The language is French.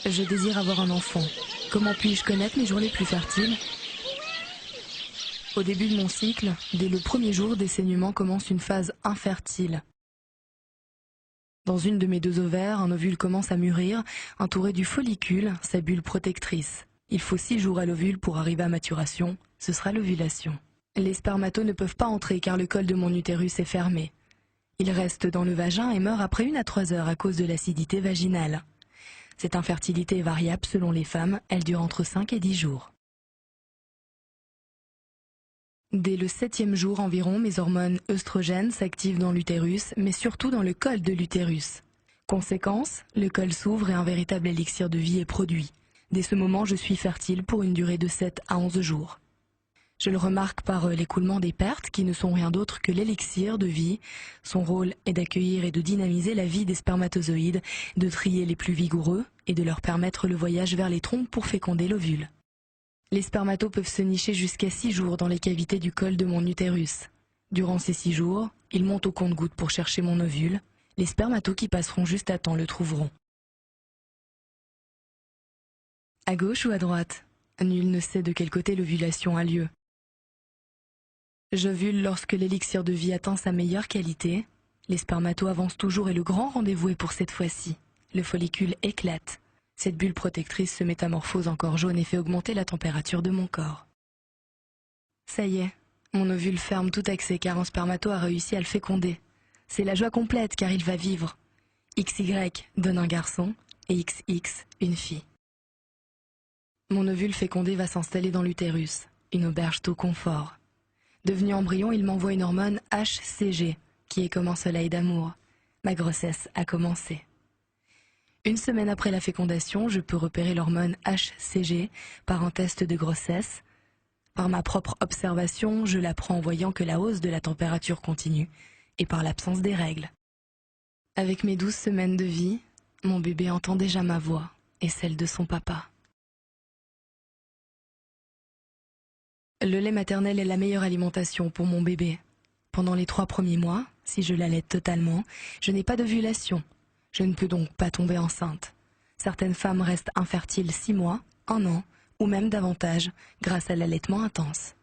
Je désire avoir un enfant. Comment puis-je connaître mes jours les plus fertiles? Au début de mon cycle, dès le premier jour des saignements commence une phase infertile. Dans une de mes deux ovaires, un ovule commence à mûrir, entouré du follicule, sa bulle protectrice. Il faut 6 jours à l'ovule pour arriver à maturation, ce sera l'ovulation. Les spermatos ne peuvent pas entrer car le col de mon utérus est fermé. Ils restent dans le vagin et meurent après 1 à 3 heures à cause de l'acidité vaginale. Cette infertilité est variable selon les femmes, elle dure entre 5 et 10 jours. Dès le 7e jour environ, mes hormones œstrogènes s'activent dans l'utérus, mais surtout dans le col de l'utérus. Conséquence, le col s'ouvre et un véritable élixir de vie est produit. Dès ce moment, je suis fertile pour une durée de 7 à 11 jours. Je le remarque par l'écoulement des pertes, qui ne sont rien d'autre que l'élixir de vie. Son rôle est d'accueillir et de dynamiser la vie des spermatozoïdes, de trier les plus vigoureux et de leur permettre le voyage vers les trompes pour féconder l'ovule. Les spermatos peuvent se nicher jusqu'à 6 jours dans les cavités du col de mon utérus. Durant ces 6 jours, ils montent au compte-gouttes pour chercher mon ovule. Les spermatos qui passeront juste à temps le trouveront. À gauche ou à droite? Nul ne sait de quel côté l'ovulation a lieu. J'ovule lorsque l'élixir de vie atteint sa meilleure qualité. Les spermatos avancent toujours et le grand rendez-vous est pour cette fois-ci. Le follicule éclate. Cette bulle protectrice se métamorphose en corps jaune et fait augmenter la température de mon corps. Ça y est, mon ovule ferme tout accès car un spermato a réussi à le féconder. C'est la joie complète car il va vivre. XY donne un garçon et XX une fille. Mon ovule fécondé va s'installer dans l'utérus, une auberge tout confort. Devenu embryon, il m'envoie une hormone HCG, qui est comme un soleil d'amour. Ma grossesse a commencé. 1 semaine après la fécondation, je peux repérer l'hormone HCG par un test de grossesse. Par ma propre observation, je l'apprends en voyant que la hausse de la température continue et par l'absence des règles. Avec mes 12 semaines de vie, mon bébé entend déjà ma voix et celle de son papa. Le lait maternel est la meilleure alimentation pour mon bébé. Pendant les 3 premiers mois, si je l'allaite totalement, je n'ai pas d'ovulation. Je ne peux donc pas tomber enceinte. Certaines femmes restent infertiles 6 mois, 1 an, ou même davantage, grâce à l'allaitement intense.